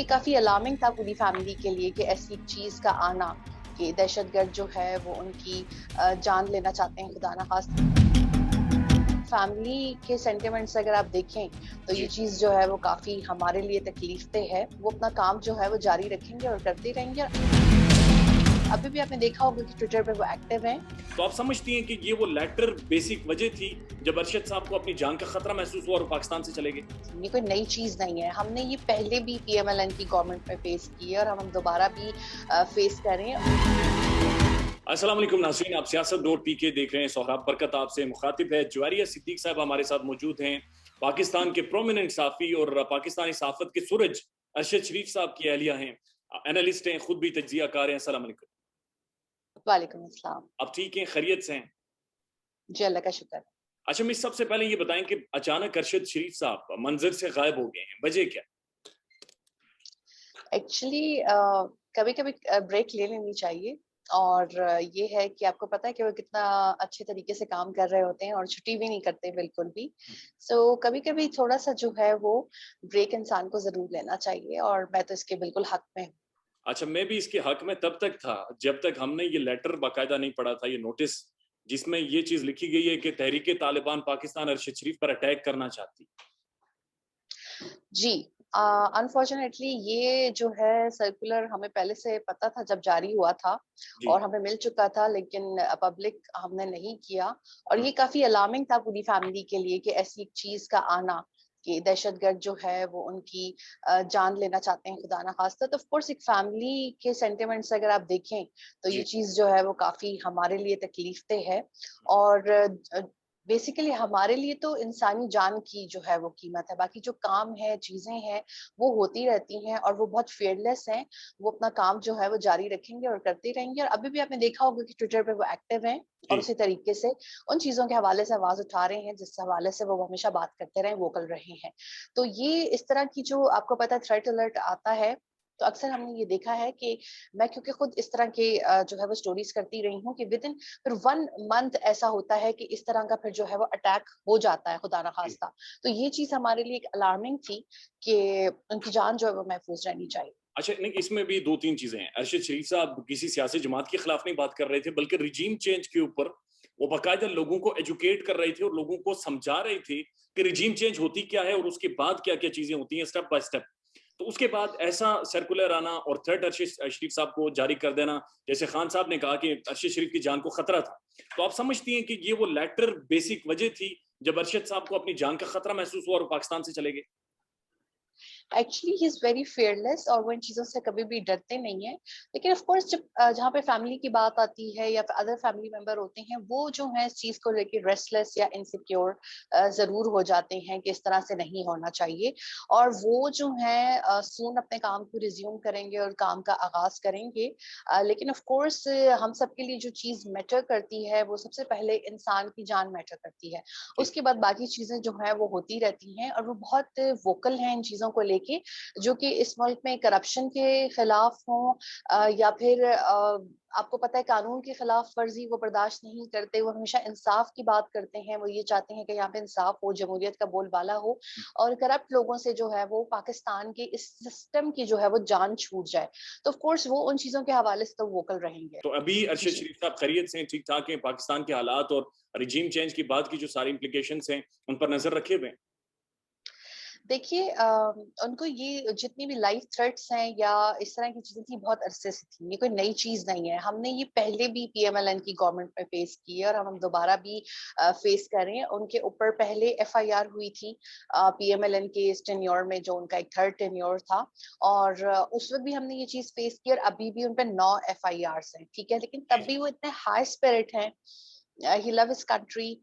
کافی alarming تھا پوری family کے لیے کہ ایسی ایک چیز کا آنا کہ دہشت گرد جو ہے وہ ان کی جان لینا چاہتے ہیں خدا نخواستہ. فیملی کے سینٹیمنٹس اگر آپ دیکھیں تو یہ چیز جو ہے وہ کافی ہمارے لیے تکلیف دہ ہے. وہ اپنا کام جو ہے وہ جاری رکھیں گے اور کرتے رہیں گے. ابھی بھی آپ نے دیکھا ہوگا کہ ٹویٹر پہ وہ ایکٹیو ہیں. تو آپ سمجھتی ہیں کہ یہ وہ لیٹر بیسک وجہ تھی جب ارشد صاحب کو اپنی جان کا خطرہ محسوس ہوا اور پاکستان سے چلے گئے؟ یہ کوئی نئی چیز نہیں ہے. ہم نے یہ پہلے بھی پی ایم ایل این کی گورنمنٹ میں فیس کی ہے اور ہم دوبارہ بھی فیس کریں. السلام علیکم ناظرین، آپ سیاست ڈاٹ پی کے دیکھ رہے ہیں. سہراب برکت آپ سے مخاطب ہے. جواریہ صدیق صاحب ہمارے ساتھ موجود ہیں، پاکستان کے پرومیننٹ صحافی اور پاکستانی صحافت کے سورج ارشد شریف صاحب کی اہلیہ ہیں، اینالسٹ ہیں، خود بھی تجزیہ کار ہیں. السلام علیکم. وعلیکم السلام. آپ ٹھیک ہیں؟ خیریت سے ہیں؟ جی اللہ کا شکر. اچھا مجھ سب سے پہلے یہ بتائیں کہ اچانک ارشد شریف صاحب منظر سے غائب ہو گئے ہیں، وجہ کیا؟ ایکچولی کبھی کبھی بریک لے لینی چاہیے، اور یہ ہے کہ آپ کو پتا ہے کہ وہ کتنا اچھے طریقے سے کام کر رہے ہوتے ہیں اور چھٹی بھی نہیں کرتے بالکل بھی. سو کبھی کبھی تھوڑا سا جو ہے وہ بریک انسان کو ضرور لینا چاہیے، اور میں تو اس کے بالکل حق میں ہوں. اچھا میں بھی اس کے حق میں تب تک تھا جب تک ہم نے یہ لیٹر باقاعدہ نہیں پڑھا تھا، یہ نوٹس جس میں یہ چیز لکھی گئی ہے کہ تحریک طالبان پاکستان ارشد شریف پر اٹیک کرنا چاہتی. جی انفارچونیٹلی یہ جو ہے سرکولر ہمیں پہلے سے پتا تھا جب جاری ہوا تھا اور ہمیں مل چکا تھا، لیکن پبلک ہم نے نہیں کیا. اور یہ کافی الارمنگ تھا پوری فیملی کے لیے کہ ایسی ایک چیز کا آنا کہ دہشت گرد جو ہے وہ ان کی جان لینا چاہتے ہیں خدا نخواستہ. تو آف کورس ایک فیملی کے سینٹیمنٹس اگر آپ دیکھیں تو یہ چیز جو ہے وہ کافی ہمارے لیے تکلیف دہ ہے. اور بیسیکلی ہمارے لیے تو انسانی جان کی جو ہے وہ قیمت ہے، باقی جو کام ہے چیزیں ہیں وہ ہوتی رہتی ہیں اور وہ بہت فیئر لیس ہیں. وہ اپنا کام جو ہے وہ جاری رکھیں گے اور کرتے رہیں گے. اور ابھی بھی آپ نے دیکھا ہوگا کہ ٹویٹر پہ وہ ایکٹیو ہیں اور اسی طریقے سے ان چیزوں کے حوالے سے آواز اٹھا رہے ہیں جس حوالے سے وہ ہمیشہ بات کرتے رہے، ووکل رہے ہیں. تو یہ اس طرح کی جو آپ کو پتا تھریٹ الرٹ آتا ہے تو اکثر ہم نے یہ دیکھا ہے کہ میں کیونکہ خود اس طرح کے جو ہے وہ سٹوریز کرتی رہی ہوں کہ ود ان پھر 1 month ایسا ہوتا ہے کہ اس طرح کا پھر جو ہے وہ اٹیک ہو جاتا ہے خدا نخواستہ. تو یہ چیز ہمارے لیے ایک الارمنگ تھی کہ ان کی جان جو ہے وہ محفوظ رہنی چاہیے. اچھا نہیں، اس میں بھی 2-3 چیزیں ہیں. ارشد شریف صاحب کسی سیاسی جماعت کے خلاف نہیں بات کر رہے تھے، بلکہ رجیم چینج کے اوپر وہ باقاعدہ لوگوں کو ایجوکیٹ کر رہے تھے اور لوگوں کو سمجھا رہے تھے کہ رجیم چینج ہوتی کیا ہے اور اس کے بعد کیا کیا چیزیں ہوتی ہیں سٹیپ بائی سٹیپ. تو اس کے بعد ایسا سرکولر آنا اور تھریٹ ارشد شریف صاحب کو جاری کر دینا، جیسے خان صاحب نے کہا کہ ارشد شریف کی جان کو خطرہ تھا. تو آپ سمجھتی ہیں کہ یہ وہ لیٹر بیسک وجہ تھی جب ارشد صاحب کو اپنی جان کا خطرہ محسوس ہوا اور پاکستان سے چلے گئے؟ Actually he is very fearless لیس اور وہ ان چیزوں سے کبھی بھی ڈرتے نہیں ہیں. لیکن آف کورس جب جہاں پہ فیملی کی بات آتی ہے یا ادر فیملی ممبر ہوتے ہیں وہ جو ہے اس چیز کو لے کے ریسٹلیس یا انسیکیور ضرور ہو جاتے ہیں کہ اس طرح سے نہیں ہونا چاہیے. اور وہ جو ہے سون اپنے کام کو ریزیوم کریں گے اور کام کا آغاز کریں گے. لیکن آف کورس ہم سب کے لیے جو چیز میٹر کرتی ہے وہ سب سے پہلے انسان کی جان میٹر کرتی ہے. اس کے بعد باقی چیزیں جو ہیں وہ ہوتی رہتی ہیں. اور وہ بہت ووکل ہیں ان چیزوں کو لے کے جو کہ اس ملک میں کرپشن کے خلاف ہوں یا پھر آپ کو پتہ ہے قانون کی خلاف ورزی وہ برداشت نہیں کرتے. وہ ہمیشہ انصاف کی بات کرتے ہیں. وہ یہ چاہتے ہیں کہ یہاں پہ انصاف ہو، جمہوریت کا بول بالا ہو اور کرپٹ لوگوں سے جو ہے وہ پاکستان کے اس سسٹم کی جو ہے وہ جان چھوٹ جائے. تو آف کورس وہ ان چیزوں کے حوالے سے تو ووکل رہیں گے. تو ابھی ارشد شریف صاحب خیریت سے ٹھیک ٹھاک ہیں؟ پاکستان کے حالات اور رجیم چینج کی بعد کی جو ساری امپلیکیشنز ہیں ان پر نظر رکھے ہوئے ہیں؟ دیکھیے ان کو یہ جتنی بھی لائف تھریٹس ہیں یا اس طرح کی چیزیں تھی بہت عرصے سے تھی. یہ کوئی نئی چیز نہیں ہے. ہم نے یہ پہلے بھی پی ایم ایل این کی گورنمنٹ میں فیس کی ہے اور ہم دوبارہ بھی فیس کر رہے ہیں. ان کے اوپر پہلے ایف آئی آر ہوئی تھی پی ایم ایل این کے اس ٹینیور میں جو ان کا ایک 3rd ٹینیور تھا، اور اس وقت بھی ہم نے یہ چیز فیس کی اور ابھی بھی ان پہ 9 ایف آئی آرس ہیں. ٹھیک ہے، لیکن تب بھی وہ اتنے ہائی اسپرٹ ہیں. ہی لو ہز کنٹری.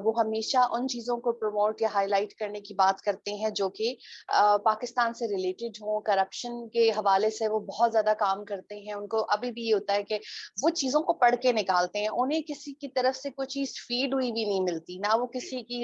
وہ ہمیشہ ان چیزوں کو پروموٹ یا ہائی لائٹ کرنے کی بات کرتے ہیں جو کہ پاکستان سے ریلیٹڈ ہوں. کرپشن کے حوالے سے وہ بہت زیادہ کام کرتے ہیں. ان کو ابھی بھی یہ ہوتا ہے کہ وہ چیزوں کو پڑھ کے نکالتے ہیں. انہیں کسی کی طرف سے کوئی چیز فیڈ ہوئی بھی نہیں ملتی، نہ وہ کسی کی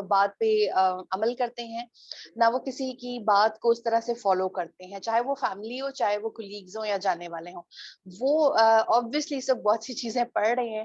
بات پہ عمل کرتے ہیں، نہ وہ کسی کی بات کو اس طرح سے فالو کرتے ہیں، چاہے وہ فیملی ہو، چاہے وہ کولیگز ہوں یا جانے والے ہوں. وہ آبویسلی سب بہت سی چیزیں پڑھ رہے ہیں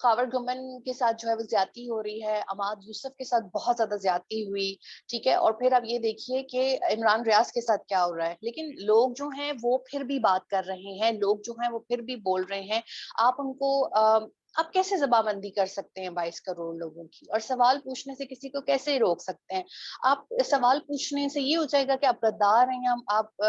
خاور گمن کے ساتھ جو ہے وہ زیادتی ہو رہی ہے, عماد یوسف کے ساتھ بہت زیادہ زیادتی ہوئی, ٹھیک ہے, اور پھر اب یہ دیکھیے کہ عمران ریاض کے ساتھ کیا ہو رہا ہے. لیکن لوگ جو ہیں وہ پھر بھی بات کر رہے ہیں, لوگ جو ہیں وہ پھر بھی بول رہے ہیں. آپ ان کو آپ کیسے زبانبندی کر سکتے ہیں 22 کروڑ لوگوں کی, اور سوال پوچھنے سے کسی کو کیسے روک سکتے ہیں؟ آپ سوال پوچھنے سے یہ ہو جائے گا کہ آپ غدار ہیں, آپ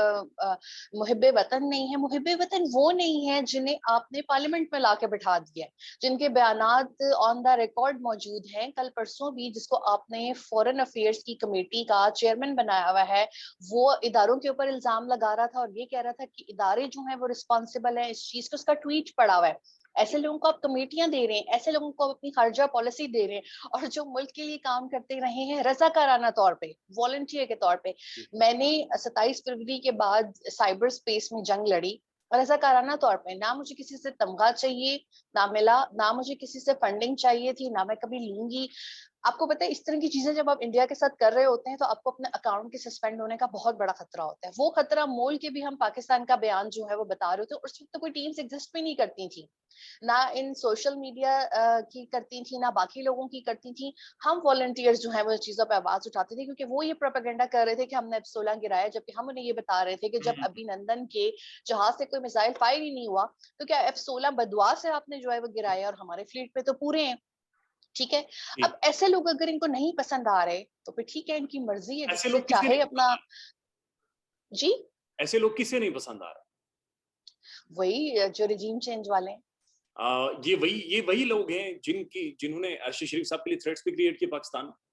محب وطن نہیں ہیں. محب وطن وہ نہیں ہے جنہیں آپ نے پارلیمنٹ میں لا کے بٹھا دیا ہے, جن کے بیانات آن دا ریکارڈ موجود ہیں. کل پرسوں بھی جس کو آپ نے فورن افیئرس کی کمیٹی کا چیئرمین بنایا ہوا ہے, وہ اداروں کے اوپر الزام لگا رہا تھا اور یہ کہہ رہا تھا کہ ادارے جو ہیں وہ رسپانسبل ہیں اس چیز کو. اس کا ٹویٹ پڑا ہوا ہے. ایسے لوگوں کو آپ کمیٹیاں دے رہے ہیں, ایسے لوگوں کو اپنی خارجہ پالیسی دے رہے ہیں, اور جو ملک کے لیے کام کرتے رہے ہیں رضاکارانہ طور پہ, والنٹیئر کے طور پہ. میں نے 27 فروری کے بعد سائبر اسپیس میں جنگ لڑی رضاکارانہ طور پہ. نہ مجھے کسی سے تمغہ چاہیے, نہ ملا, نہ مجھے کسی سے فنڈنگ چاہیے تھی, نہ میں کبھی لوں گی. آپ کو پتہ ہے اس طرح کی چیزیں جب آپ انڈیا کے ساتھ کر رہے ہوتے ہیں تو آپ کو اپنے اکاؤنٹ کے سسپینڈ ہونے کا بہت بڑا خطرہ ہوتا ہے. وہ خطرہ مول کے بھی ہم پاکستان کا بیان جو ہے وہ بتا رہے ہوتے ہیں. اس وقت تو کوئی ٹیمز ایگزسٹ بھی نہیں کرتی تھی, نہ ان سوشل میڈیا کی کرتی تھی, نہ باقی لوگوں کی کرتی تھی. ہم والنٹیئرز جو ہیں وہ چیزوں پہ آواز اٹھاتے تھے کیونکہ وہ یہ پروپیگنڈا کر رہے تھے کہ ہم نے F-16 گرایا, جبکہ ہم انہیں یہ بتا رہے تھے کہ جب ابھینندن کے جہاز سے کوئی میزائل فائر ہی نہیں ہوا تو کیا F-16 بدوا سے آپ نے جو ہے وہ گرایا, اور ہمارے فلیٹ پہ تو پورے ہیں. ٹھیک ہے, اب ایسے لوگ اگر ان کو نہیں پسند آ رہے تو پھر ٹھیک ہے, ان کی مرضی ہے, جس سے چاہے اپنا. جی, ایسے لوگ کسے نہیں پسند آ رہے؟ وہی جو رجیم چینج والے ہیں. یہ وہی لوگ ہیں جنہوں نے ارشد شریف صاحب کے لیے تھریٹس بھی کریٹ کیے پاکستان میں.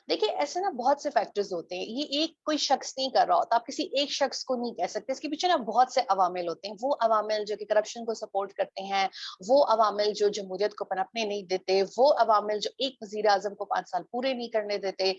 دیکھیے ایسے نا بہت سے فیکٹرز ہوتے ہیں, یہ ایک کوئی شخص نہیں کر رہا ہوتا. آپ کسی ایک شخص کو نہیں کہہ سکتے, اس کے پیچھے نا بہت سے عوامل ہوتے ہیں. وہ عوامل جو کہ کرپشن کو سپورٹ کرتے ہیں, وہ عوامل جو جمہوریت کو پنپنے نہیں دیتے, وہ عوامل جو ایک وزیر اعظم کو 5 سال پورے نہیں کرنے دیتے,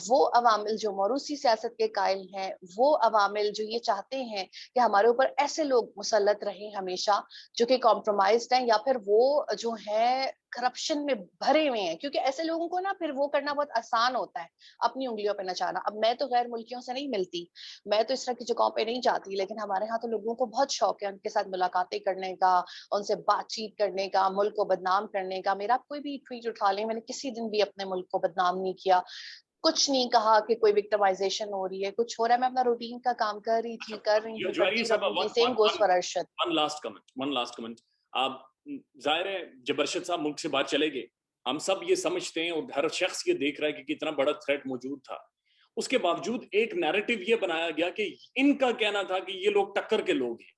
وہ عوامل جو موروثی سیاست کے قائل ہیں, وہ عوامل جو یہ چاہتے ہیں کہ ہمارے اوپر ایسے لوگ مسلط رہیں ہمیشہ جو کہ کمپرومائزڈ ہیں, یا پھر وہ جو ہے کرپشن میں بھرے ہوئے ہیں. کیونکہ ایسے لوگوں کو نا پھر وہ کرنا بہت آسان ہوتا ہے, اپنی انگلیوں پہ نچانا. اب میں تو غیر ملکیوں سے نہیں ملتی, میں تو اس طرح کی جگہوں پہ نہیں جاتی, لیکن ہمارے ہاں تو لوگوں کو بہت شوق ہے ان کے ساتھ ملاقاتیں کرنے کا, ان سے بات چیت کرنے کا, ملک کو بدنام کرنے کا. میرا کوئی بھی ٹویٹ اٹھا لیں, میں نے کسی دن بھی اپنے ملک کو بدنام نہیں کیا, کچھ نہیں کہا کہ کوئی وکٹمائزیشن ہو رہی ہے, کچھ ہو رہا ہے. میں اپنا روٹین کا کام کر رہی تھی, کر رہی ہوں, کرتی رہوں گی. Same goes for Arshad. One last comment. آپ ظاہر ہے جب ارشد صاحب ملک سے باہر چلے گئے, ہم سب یہ سمجھتے ہیں اور ہر شخص یہ دیکھ رہا ہے کہ کتنا بڑا تھریٹ موجود تھا. اس کے باوجود ایک نیریٹو یہ بنایا گیا کہ ان کا کہنا تھا کہ یہ لوگ ٹکر کے لوگ ہیں,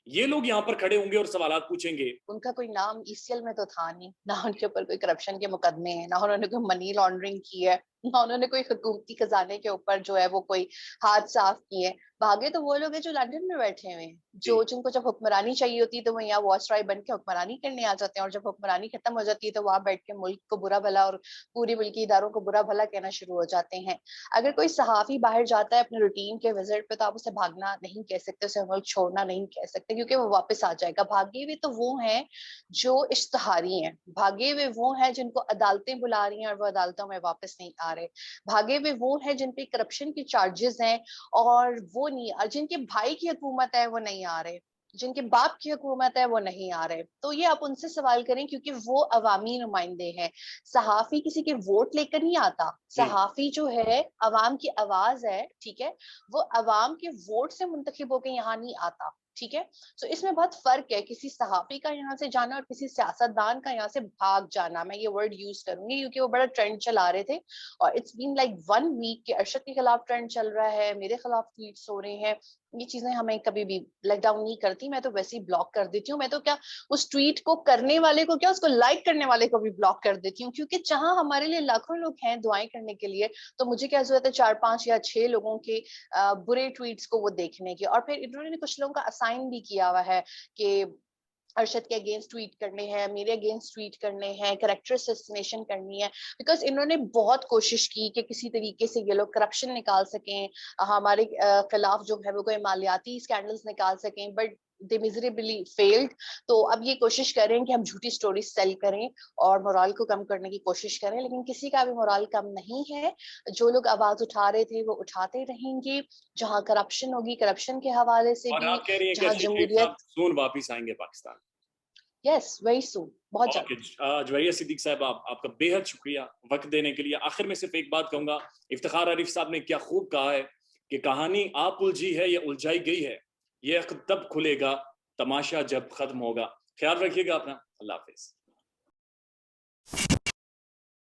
یہ لوگ یہاں پر کھڑے ہوں گے اور سوالات پوچھیں گے. ان کا کوئی نام ECL میں تو تھا نہیں, نہ ان کے اوپر کوئی کرپشن کے مقدمے ہیں, نہ انہوں نے کوئی منی لانڈرنگ کی ہے, نہ انہوں نے کوئی حکومتی خزانے کے اوپر جو ہے وہ کوئی ہاتھ صاف کیے. بھاگے تو وہ لوگ ہیں جو لندن میں بیٹھے ہوئے ہیں, جن کو جب حکمرانی چاہیے ہوتی ہے تو وہ یہاں واس رائے بن کے حکمرانی کرنے آ جاتے ہیں, اور جب حکمرانی ختم ہو جاتی ہے تو وہاں بیٹھ کے ملک کو برا بھلا اور پوری ملکی اداروں کو برا بھلا کہنا شروع ہو جاتے ہیں. اگر کوئی صحافی باہر جاتا ہے اپنے روٹین کے وزٹ پہ تو آپ اسے بھاگنا نہیں کہہ سکتے, اسے ملک چھوڑنا نہیں کہہ سکتے, کیونکہ وہ واپس آ جائے گا. بھاگے ہوئے تو وہ ہیں جو اشتہاری ہیں, بھاگے ہوئے وہ ہیں جن کو عدالتیں بلا رہی ہیں اور وہ عدالتوں میں واپس نہیں آ رہے, بھاگے ہوئے وہ ہیں جن پہ کرپشن کی چارجز ہیں اور وہ نہیں, جن کے بھائی کی حکومت ہے وہ نہیں آ رہے, جن کے باپ کی حکومت ہے وہ نہیں آ رہے. تو یہ آپ ان سے سوال کریں کیونکہ وہ عوامی نمائندے ہیں. صحافی کسی کے ووٹ لے کر نہیں آتا, صحافی جو ہے عوام کی آواز ہے, ٹھیک ہے, وہ عوام کے ووٹ سے منتخب ہو کے یہاں نہیں آتا. ٹھیک ہے, تو اس میں بہت فرق ہے کسی صحافی کا یہاں سے جانا اور کسی سیاستدان کا یہاں سے بھاگ جانا. میں یہ ورڈ یوز کروں گی کیونکہ وہ بڑا ٹرینڈ چلا رہے تھے, اور اٹس بین لائک 1 ویک کہ ارشد کے خلاف ٹرینڈ چل رہا ہے, میرے خلاف ٹویٹس ہو رہے ہیں. یہ چیزیں ہمیں کبھی بھی لیٹ ڈاؤن نہیں کرتی, میں تو ویسے ہی بلاک کر دیتی ہوں. میں تو کیا اس ٹویٹ کو کرنے والے کو کیا, اس کو لائک کرنے والے کو بھی بلاک کر دیتی ہوں, کیونکہ جہاں ہمارے لیے لاکھوں لوگ ہیں دعائیں کرنے کے لیے, تو مجھے کیا ضرورت ہے 4 5 یا 6 لوگوں کے برے ٹویٹس کو وہ دیکھنے کی. اور پھر انہوں نے کچھ لوگوں کا اسائن بھی کیا ہوا ہے کہ ارشد کے اگینسٹ ٹویٹ کرنے ہیں, میرے اگینسٹ ٹویٹ کرنے ہیں, کریکٹر اسیسنیشن کرنی ہے, بیکاز انہوں نے بہت کوشش کی کہ کسی طریقے سے یہ لوگ کرپشن نکال سکیں, ہمارے خلاف جو ہے وہ کوئی مالیاتی اسکینڈلز نکال سکیں, بٹ they miserably failed. تو اب یہ کوشش کریں کہ ہم جھوٹی سٹوری سیل کریں اور مورال کو کم کرنے کی کوشش کریں, لیکن کسی کا بھی مورال کم نہیں ہے. جو لوگ آواز اٹھا رہے تھے وہ اٹھاتے رہیں گے, جہاں کرپشن ہوگی کرپشن کے حوالے سے اور بھی, آپ کہہ رہی ہیں کہ جہاں ارشد شریف جمہوریت. صاحب سون واپس آئیں گے پاکستان. یس, ویری سون. بہت جلد. جوہریہ صدیق صاحب آپ کا بے حد شکریہ وقت دینے کے لیے. آخر میں صرف ایک بات کہوں گا, افتخار عارف صاحب نے کیا خوب کہا ہے کہ کہانی آپ الجھی ہے یا الجھائی گئی ہے, یہ عقد تب کھلے گا تماشا جب ختم ہوگا. خیال رکھیے گا اپنا. اللہ حافظ.